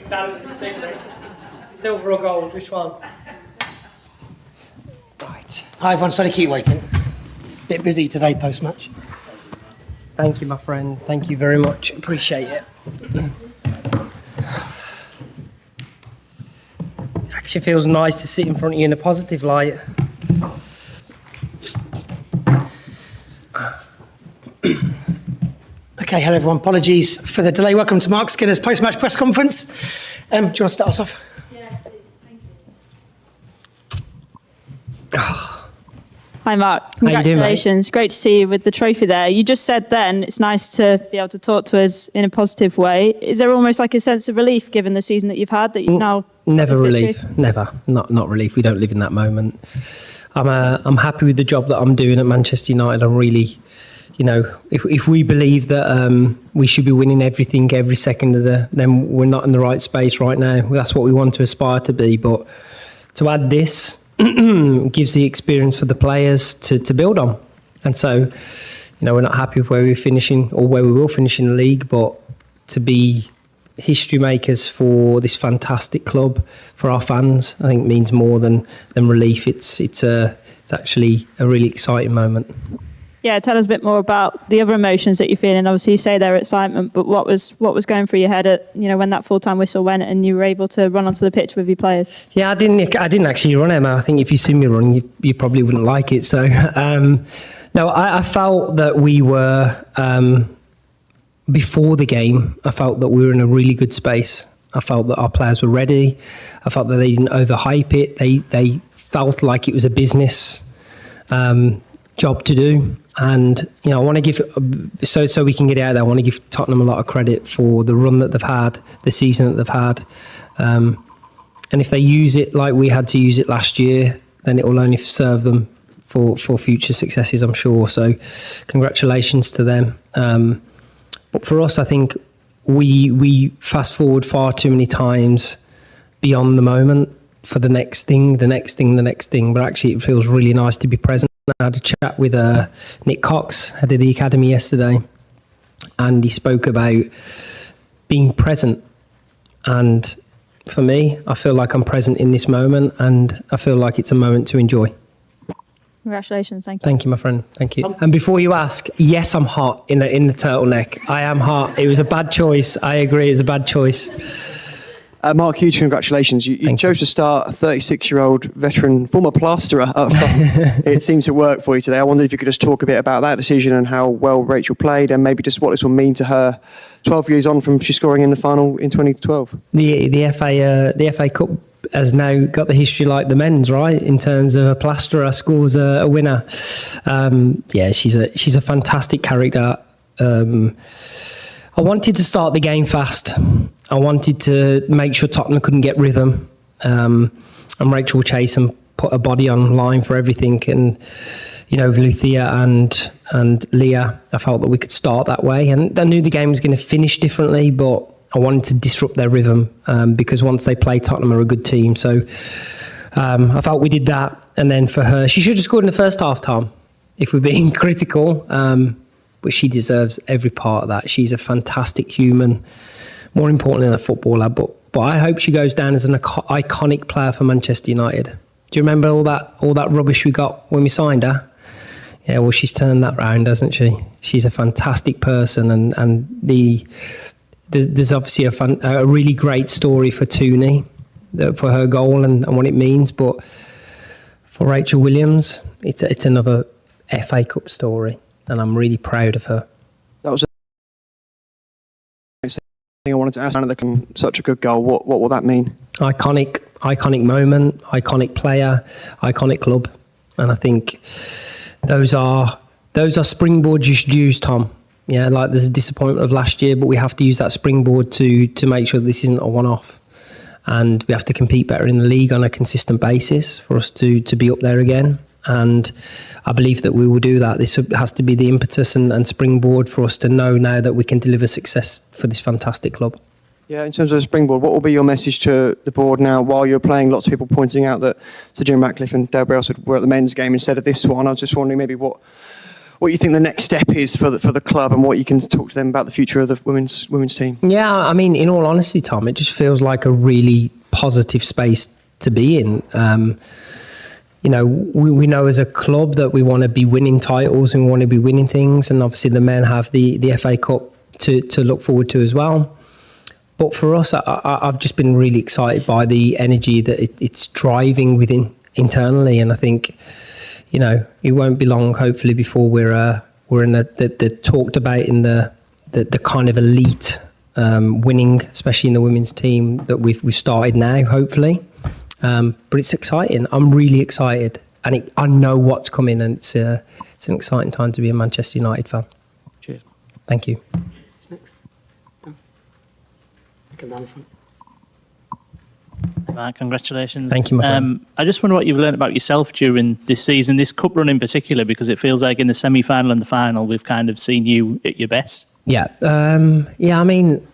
Dan, silver or gold, which one? Right. Hi everyone, sorry to keep you waiting. Bit busy today post-match. Thank you, my friend. Thank you very much. Appreciate it. Actually feels nice to sit in front of you in a positive light. Okay, hello everyone. Apologies for the delay. Welcome to Marc Skinner's post-match press conference. Do you want to start us off? Yeah, please. Thank you. Hi, Marc. Congratulations. Great to see you with the trophy there. You just said then it's nice to be able to talk to us in a positive way. Is there almost like a sense of relief given the season that you've had that you've now... Never relief. Never. Not relief. We don't live in that moment. I'm happy with the job that I'm doing at Manchester United. I'm really... You know, if we believe that we should be winning everything every second of then we're not in the right space right now. That's what we want to aspire to be. But to add this gives the experience for the players to build on. And so, you know, we're not happy with where we're finishing or where we will finish in the league, but to be history makers for this fantastic club, for our fans, I think means more than relief. It's actually a really exciting moment. Yeah, tell us a bit more about the other emotions that you're feeling. Obviously, you say they're excitement, but what was going through your head at, you know, when that full-time whistle went and you were able to run onto the pitch with your players? Yeah, I didn't actually run, Emma. I think if you see me run, you probably wouldn't like it. So, no, I felt that we were before the game. I felt that we were in a really good space. I felt that our players were ready. I felt that they didn't overhype it. They felt like it was a business job to do. And, you know, I want to give, so we can get out there, I want to give Tottenham a lot of credit for the run that they've had, the season that they've had. And if they use it like we had to use it last year, then it will only serve them for future successes, I'm sure. So congratulations to them. But for us, I think we fast forward far too many times beyond the moment for the next thing. But actually it feels really nice to be present. I had a chat with Nick Cox, head of the academy yesterday, and he spoke about being present. And for me, I feel like I'm present in this moment, and I feel like it's a moment to enjoy. Congratulations, thank you. Thank you, my friend. Thank you. And before you ask, yes, I'm hot in the turtleneck. I am hot. It was a bad choice. I agree, it was a bad choice. Marc, huge congratulations. You chose to start a 36-year-old veteran, former plasterer up front. It seemed to work for you today. I wondered if you could just talk a bit about that decision and how well Rachel played, and maybe just what this will mean to her 12 years on from she scoring in the final in 2012. The FA Cup has now got the history like the men's, right? In terms of a plasterer scores a winner. Yeah, she's a fantastic character. I wanted to start the game fast. I wanted to make sure Tottenham couldn't get rhythm. And Rachel Chase and put a body on line for everything. And, you know, with Luthia and Leah, I felt that we could start that way. And I knew the game was going to finish differently, but I wanted to disrupt their rhythm because once they play, Tottenham are a good team. So I felt we did that. And then for her, she should have scored in the first half, Tom, if we're being critical. But she deserves every part of that. She's a fantastic human, more important than a footballer. But I hope she goes down as an iconic player for Manchester United. Do you remember all that rubbish we got when we signed her? Yeah, well, she's turned that round, hasn't she? She's a fantastic person, and there's obviously a really great story for Tooney, for her goal and what it means. But for Rachel Williams, it's another FA Cup story. And I'm really proud of her. That was something I wanted to ask. Such a good goal. What will that mean? Iconic moment, iconic player, iconic club. And I think those are springboards you should use, Tom. Yeah, like there's a disappointment of last year, but we have to use that springboard to make sure this isn't a one-off. And we have to compete better in the league on a consistent basis for us to be up there again. And I believe that we will do that. This has to be the impetus and springboard for us to know now that we can deliver success for this fantastic club. Yeah, in terms of the springboard, what will be your message to the board now while you're playing? Lots of people pointing out that Sir Jim Ratcliffe and Dale Brailsford were at the men's game instead of this one. I was just wondering maybe what what you think the next step is for the club, and what you can talk to them about the future of the women's team. Yeah, I mean, in all honesty, Tom, it just feels like a really positive space to be in. We know as a club that we want to be winning titles and we want to be winning things, and obviously the men have the FA Cup to look forward to as well. But for us, I've just been really excited by the energy that it's driving within internally, and I think, it won't be long, hopefully, before we're in the talked about in the kind of elite winning, especially in the women's team that we've started now, hopefully. But it's exciting. I'm really excited, and I know what's coming, and it's an exciting time to be a Manchester United fan. Cheers. Thank you. Next. Come down the front. Mark, congratulations. Thank you, my friend. I just wonder what you've learned about yourself during this season, this cup run in particular, because it feels like in the semi-final and the final, we've kind of seen you at your best. Yeah. I mean,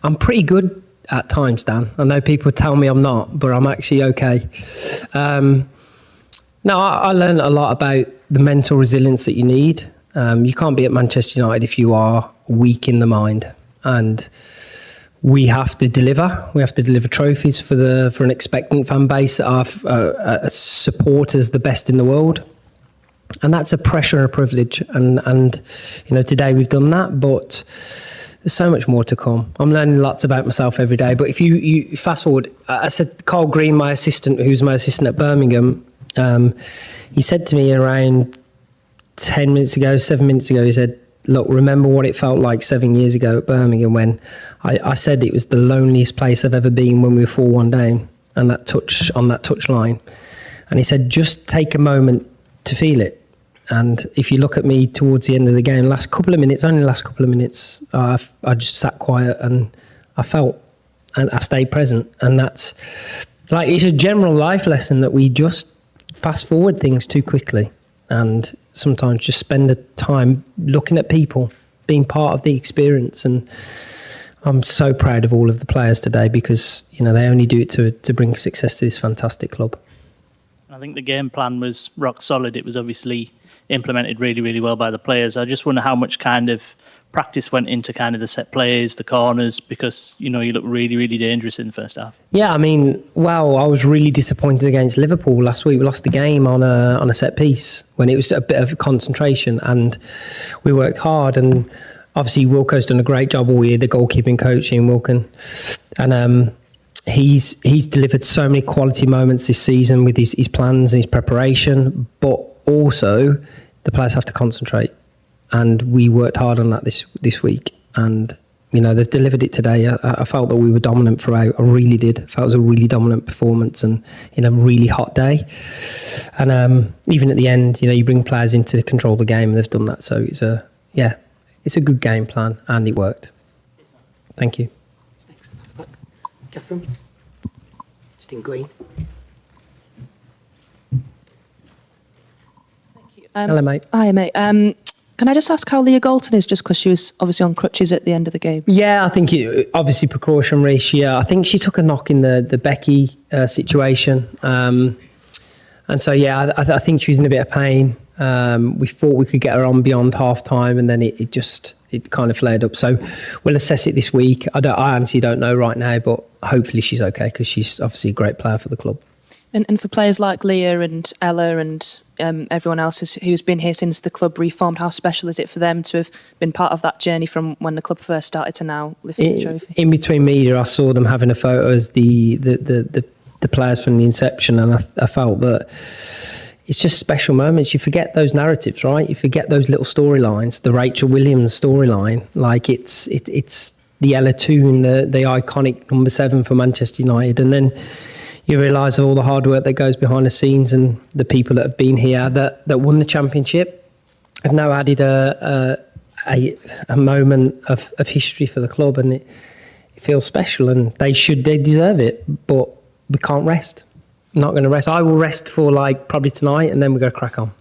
I'm pretty good at times, Dan. I know people tell me I'm not, but I'm actually okay. I learned a lot about the mental resilience that you need. You can't be at Manchester United if you are weak in the mind, and we have to deliver. We have to deliver trophies for an expectant fan base that are supporters the best in the world, and that's a pressure and a privilege. And today we've done that, but there's so much more to come. I'm learning lots about myself every day. But if you fast forward, I said Carl Green, my assistant, who's my assistant at Birmingham, he said to me around 7 minutes ago, he said, look, remember what it felt like 7 years ago at Birmingham when I said it was the loneliest place I've ever been when we were 4-1 down and that touch line. And he said, just take a moment to feel it. And if you look at me towards the end of the game, only last couple of minutes, I just sat quiet and I felt, and I stayed present. And that's like, it's a general life lesson that we just fast forward things too quickly. And sometimes just spend the time looking at people, being part of the experience. And I'm so proud of all of the players today because, they only do it to bring success to this fantastic club. I think the game plan was rock solid. It was obviously implemented really, really well by the players. I just wonder how much kind of practice went into kind of the set plays, the corners, because, you look really, really dangerous in the first half. Yeah, I was really disappointed against Liverpool last week. We lost the game on a set piece when it was a bit of concentration, and we worked hard. And obviously Wilco's done a great job all year, the goalkeeping coach Ian Wilkin. And he's delivered so many quality moments this season with his plans and his preparation, but also the players have to concentrate. And we worked hard on that this week. And, they've delivered it today. I felt that we were dominant throughout. I really did. I felt it was a really dominant performance and in a really hot day. And even at the end, you bring players in to control the game, and they've done that. So it's a good game plan, and it worked. Thank you. Catherine, just in green. Hello, mate. Hi, mate. Can I just ask how Leah Galton is, just because she was obviously on crutches at the end of the game? Yeah, I think obviously precautionary. I think she took a knock in the Becky situation. And so, I think she was in a bit of pain. We thought we could get her on beyond half time, and then it kind of flared up. So we'll assess it this week. I honestly don't know right now, but hopefully she's okay because she's obviously a great player for the club. And for players like Leah and Ella and everyone else who's been here since the club reformed, how special is it for them to have been part of that journey from when the club first started to now lifting the trophy? In between media, I saw them having a photo as the players from the inception, and I felt that it's just special moments. You forget those narratives, right? You forget those little storylines. The Rachel Williams storyline, like it's the Ella Toone, the iconic number 7 for Manchester United, and then you realise all the hard work that goes behind the scenes, and the people that have been here that won the championship have now added a moment of history for the club, and it feels special, and they deserve it, but we can't rest. I'm not going to rest. I will rest for probably tonight, and then we're going to crack on.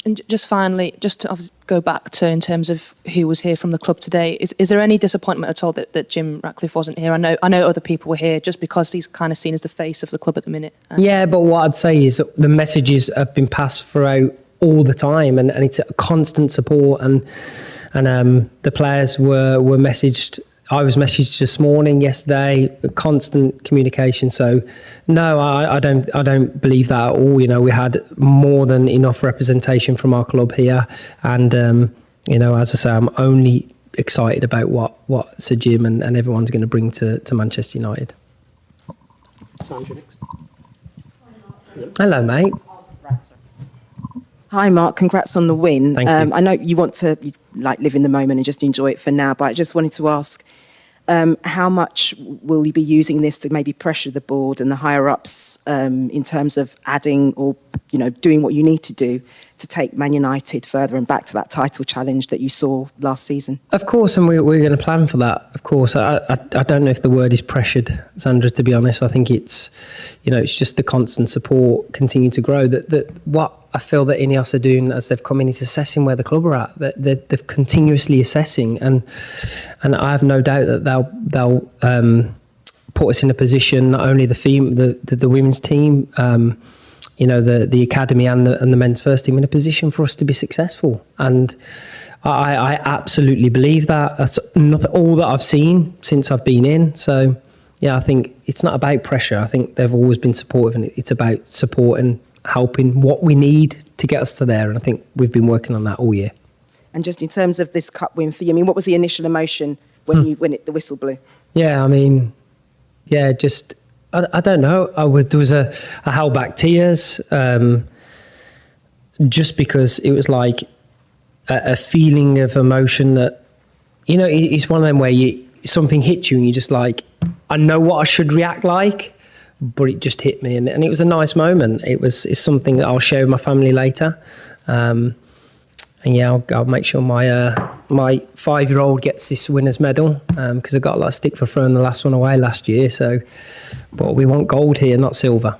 And just finally, just to go back to in terms of who was here from the club today, is there any disappointment at all that Jim Ratcliffe wasn't here? I know other people were here just because he's kind of seen as the face of the club at the minute. Yeah, but what I'd say is the messages have been passed throughout all the time, and it's a constant support, and the players were messaged. I was messaged this morning, yesterday, constant communication. So no, I don't believe that at all. You know, we had more than enough representation from our club here, and you know, as I say, I'm only excited about what Sir Jim and everyone's going to bring to Manchester United. Sandra next. Hello, mate. Hi, Mark. Congrats on the win. Thank you. I know you want to live in the moment and just enjoy it for now, but I just wanted to ask, how much will you be using this to maybe pressure the board and the higher ups in terms of adding or doing what you need to do to take Man United further and back to that title challenge that you saw last season? Of course, and we're going to plan for that. Of course, I don't know if the word is pressured, Sandra. To be honest, I think it's it's just the constant support, continue to grow. That what I feel that Ineos are doing as they've come in is assessing where the club are at. They're continuously assessing, and I have no doubt that they'll put us in a position, not only the women's team, the academy and the men's first team, in a position for us to be successful. And I absolutely believe that. That's not all that I've seen since I've been in. So yeah, I think it's not about pressure. I think they've always been supportive, and it's about support and helping what we need to get us to there. And I think we've been working on that all year. And just in terms of this cup win for you, I mean, what was the initial emotion when the whistle blew? Yeah, I mean, just I don't know. There was I held back tears, just because it was like a feeling of emotion that it's one of them where something hits you and you're just like, I know what I should react like, but it just hit me, and it was a nice moment. It's something that I'll share with my family later, and yeah, I'll make sure my 5-year-old gets this winner's medal, because I got a lot of stick for throwing the last one away last year. So, but we want gold here, not silver.